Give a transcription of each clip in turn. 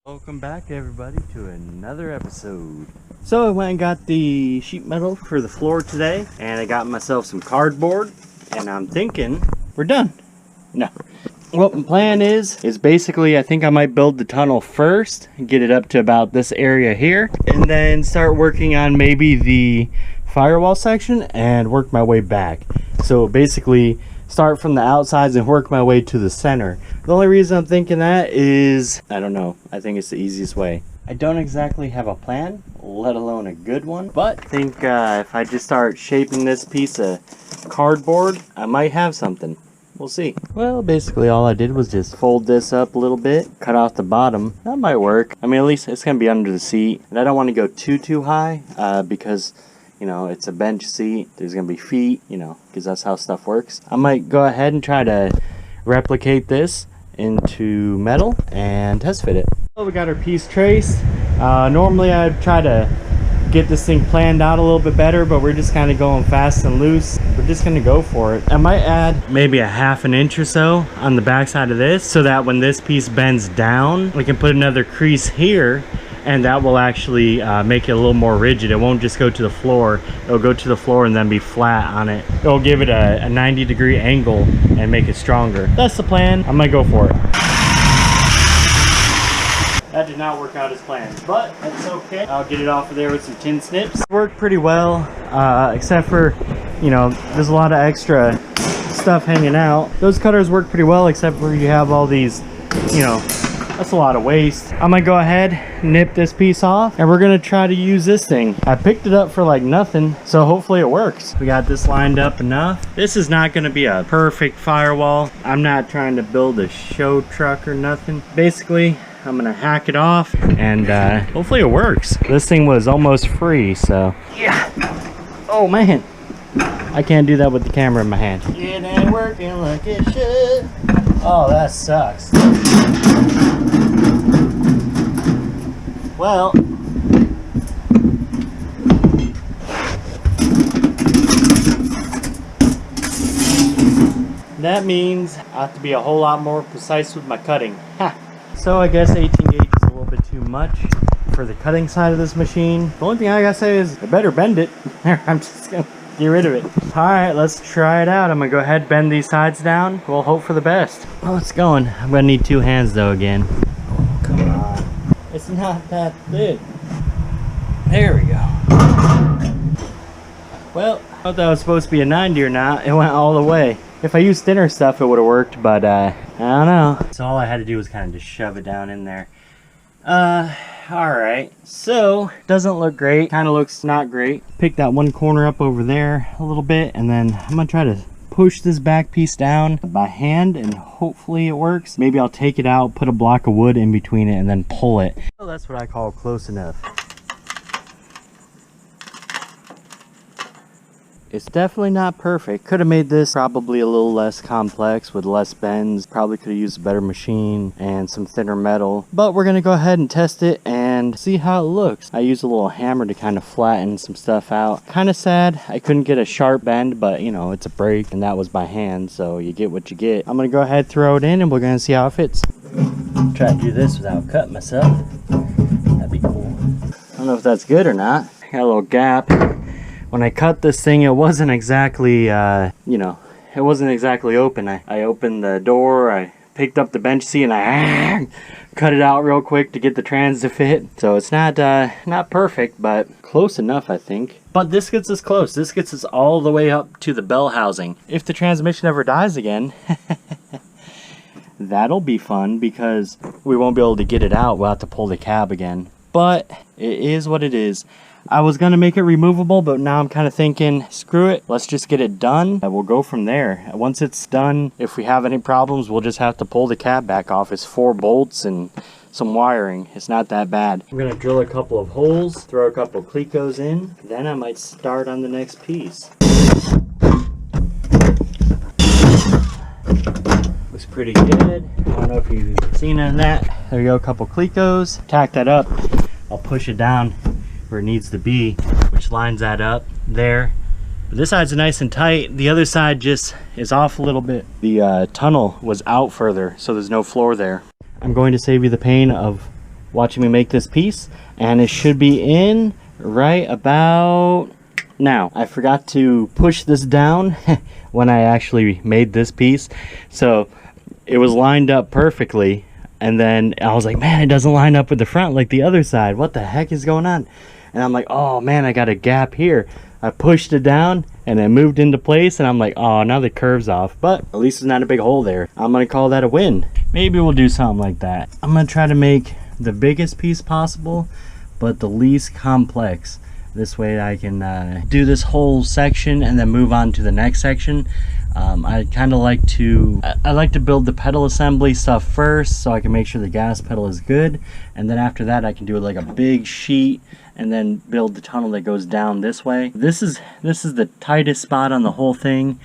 Welcome back everybody to another episode. So I went and got the sheet metal for the floor today, and I got myself some cardboard, and I'm thinking we're done. No. What my plan is basically I think I might build the tunnel first and get it up to about this area here, and then start working on maybe the firewall section and work my way back. So basically start from the outsides and work my way to the center. The only reason I'm thinking that is, I don't know, I think it's the easiest way. I don't exactly have a plan, let alone a good one, but I think if I just start shaping this piece of cardboard, I might have something. We'll see. Well, basically all I did was just fold this up a little bit, cut off the bottom. That might work. I mean, at least it's gonna be under the seat, and I don't want to go too high because you know, it's a bench seat. There's gonna be feet, you know, because that's how stuff works. I might go ahead and try to replicate this into metal and test fit it. Well, we got our piece trace. Normally I'd try to get this thing planned out a little bit better, but we're just kind of going fast and loose. We're just gonna go for it. I might add maybe a ½ an inch or so on the back side of this, so that when this piece bends down, we can put another crease here, and that will actually make it a little more rigid. It won't just go to the floor. It'll go to the floor and then be flat on it. It'll give it a 90-degree angle and make it stronger. That's the plan. I might go for it. That did not work out as planned, but that's okay. I'll get it off of there with some tin snips. Worked pretty well, except for, you know, there's a lot of extra stuff hanging out. Those cutters work pretty well, except for you have all these, you know, that's a lot of waste. I'm gonna go ahead, nip this piece off, and we're gonna try to use this thing. I picked it up for like nothing, so hopefully it works. We got this lined up enough. This is not gonna be a perfect firewall. I'm not trying to build a show truck or nothing. Basically, I'm gonna hack it off, and hopefully it works. This thing was almost free, so yeah. Oh man, I can't do that with the camera in my hand. It ain't working like it should. Oh, that sucks. Well, that means I have to be a whole lot more precise with my cutting. Ha. So I guess 18 gauge is a little bit too much for the cutting side of this machine. The only thing I gotta say is I better bend it. I'm just gonna get rid of it. Alright, let's try it out. I'm gonna go ahead, bend these sides down. We'll hope for the best. Oh, it's going. I'm gonna need 2 hands though again. Oh, come on. It's not that thick. There we go. Well, I thought that was supposed to be a 90 or not. It went all the way. If I used thinner stuff, it would have worked, but I don't know. So all I had to do was kind of just shove it down in there. Alright, so doesn't look great, kind of looks not great. Pick that one corner up over there a little bit, and then I'm gonna try to push this back piece down by hand, and hopefully it works. Maybe I'll take it out, put a block of wood in between it, and then pull it. So that's what I call close enough. It's definitely not perfect. Could have made this probably a little less complex with less bends. Probably could have used a better machine and some thinner metal. But we're gonna go ahead and test it and see how it looks. I used a little hammer to kind of flatten some stuff out. Kind of sad I couldn't get a sharp bend, but you know, it's a brake and that was by hand, so you get what you get. I'm gonna go ahead, throw it in, and we're gonna see how it fits. Try to do this without cutting myself. That'd be cool. I don't know if that's good or not. Got a little gap. When I cut this thing, it wasn't exactly, you know, it wasn't exactly open. I opened the door, I picked up the bench seat, and I cut it out real quick to get the trans to fit. So it's not perfect, but close enough, I think. But this gets us close. This gets us all the way up to the bell housing. If the transmission ever dies again, that'll be fun because we won't be able to get it out. We'll have to pull the cab again. But it is what it is. I was gonna make it removable, but now I'm kind of thinking, screw it, let's just get it done and we'll go from there. Once it's done, if we have any problems, we'll just have to pull the cab back off. It's 4 bolts and some wiring. It's not that bad. I'm gonna drill a couple of holes, throw a couple of clecos in, then I might start on the next piece. Looks pretty good. I don't know if you've seen that. There you go, a couple clecos. Tack that up. I'll push it down where it needs to be, which lines that up there. But this side's nice and tight. The other side just is off a little bit. The tunnel was out further, so there's no floor there. I'm going to save you the pain of watching me make this piece, and it should be in right about now. I forgot to push this down when I actually made this piece, so it was lined up perfectly, and then I was like, man, it doesn't line up with the front like the other side. What the heck is going on? And I'm like, oh man, I got a gap here. I pushed it down and it moved into place, and I'm like, oh, now the curve's off, but at least there's not a big hole there. I'm gonna call that a win. Maybe we'll do something like that. I'm gonna try to make the biggest piece possible, but the least complex. This way I can do this whole section and then move on to the next section. I kind of like to build the pedal assembly stuff first, so I can make sure the gas pedal is good, and then after that I can do like a big sheet and then build the tunnel that goes down this way. This is the tightest spot on the whole thing,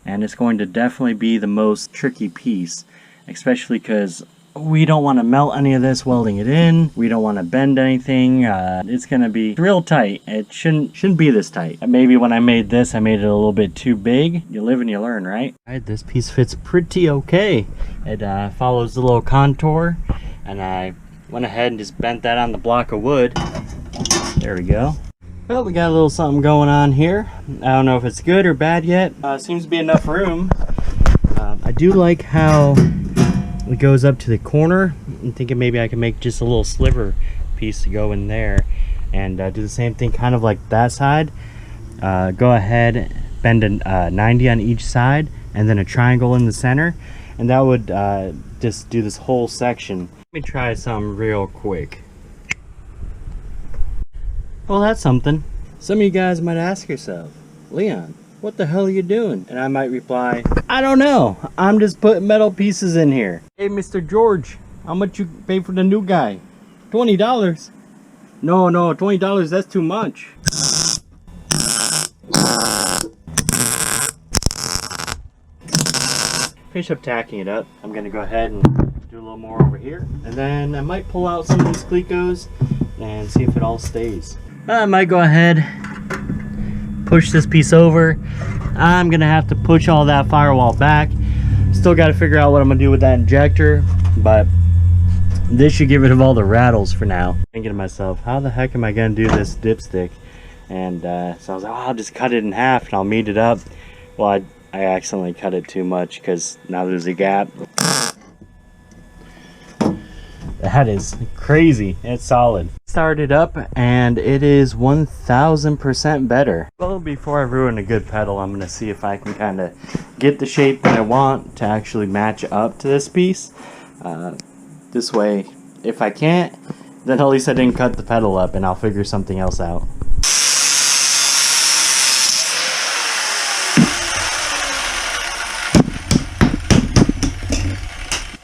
and it's going to definitely be the most tricky piece, especially because we don't want to melt any of this welding it in. We don't want to bend anything. It's gonna be real tight. It shouldn't be this tight. Maybe when I made this, I made it a little bit too big. You live and you learn, right? Alright, this piece fits pretty okay. It follows the little contour, and I went ahead and just bent that on the block of wood. There we go. Well, we got a little something going on here. I don't know if it's good or bad yet. Seems to be enough room. I do like how it goes up to the corner. I'm thinking maybe I can make just a little sliver piece to go in there, and do the same thing kind of like that side. Go ahead, bend a 90 on each side, and then a triangle in the center, and that would just do this whole section. Let me try some real quick. Well, that's something. Some of you guys might ask yourself, Leon, what the hell are you doing? And I might reply, I don't know. I'm just putting metal pieces in here. Hey, Mr. George, how much you pay for the new guy? $20. No, $20, that's too much. Finish up tacking it up. I'm gonna go ahead and do a little more over here. And then I might pull out some of these plecos and see if it all stays. I might go ahead, push this piece over. I'm gonna have to push all that firewall back. Still got to figure out what I'm gonna do with that injector, but this should get rid of all the rattles for now. Thinking to myself, how the heck am I gonna do this dipstick? And so I was like, oh, I'll just cut it in half and I'll meet it up. Well, I accidentally cut it too much because now there's a gap. That is crazy. It's solid. Started up and it is 1000% better. Well, before I ruin a good pedal, I'm gonna see if I can kind of get the shape that I want to actually match up to this piece. This way, if I can't, then at least I didn't cut the pedal up, and I'll figure something else out.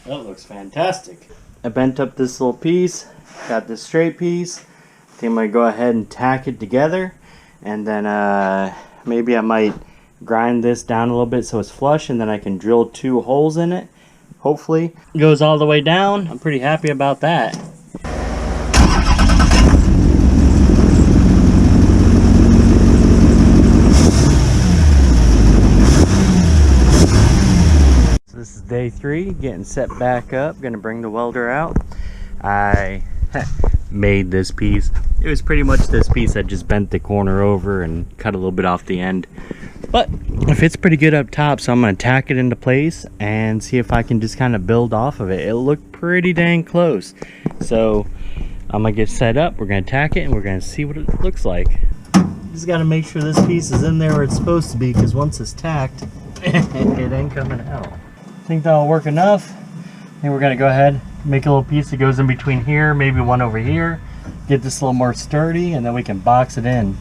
That looks fantastic. I bent up this little piece, got this straight piece. I think I'm gonna go ahead and tack it together, and then maybe I might grind this down a little bit so it's flush, and then I can drill 2 holes in it. Hopefully it goes all the way down. I'm pretty happy about that. So this is day 3, getting set back up. Gonna bring the welder out. I made this piece. It was pretty much this piece. I just bent the corner over and cut a little bit off the end, but it fits pretty good up top, so I'm gonna tack it into place and see if I can just kind of build off of it. It looked pretty dang close, so I'm gonna get set up. We're gonna tack it and we're gonna see what it looks like. Just gotta make sure this piece is in there where it's supposed to be, because once it's tacked it ain't coming out. I think that'll work enough. I think we're gonna go ahead, make a little piece that goes in between here, maybe one over here, get this a little more sturdy, and then we can box it in.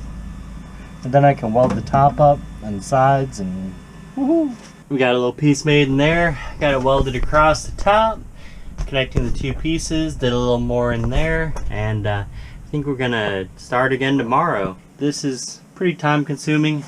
And then I can weld the top up and the sides, and woohoo! We got a little piece made in there. Got it welded across the top, connecting the 2 pieces. Did a little more in there, and I think we're gonna start again tomorrow. This is pretty time consuming.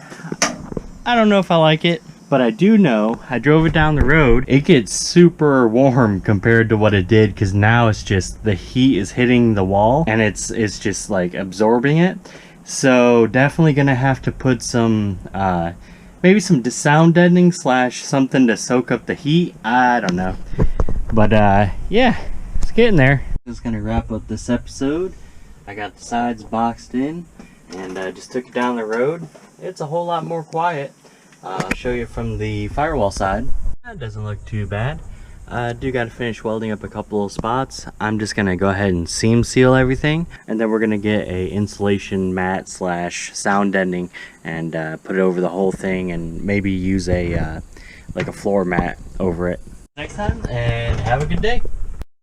I don't know if I like it, but I do know, I drove it down the road, it gets super warm compared to what it did, because now it's just, the heat is hitting the wall and it's just like absorbing it. So definitely gonna have to put some maybe some sound deadening / something to soak up the heat. I don't know, but yeah, it's getting there. Just gonna wrap up this episode. I got the sides boxed in and just took it down the road. It's a whole lot more quiet. I'll show you from the firewall side. That doesn't look too bad. I do got to finish welding up a couple of spots. I'm just gonna go ahead and seam seal everything, and then we're gonna get a insulation mat slash sound deadening and put it over the whole thing, and maybe use a like a floor mat over it. Next time, and have a good day.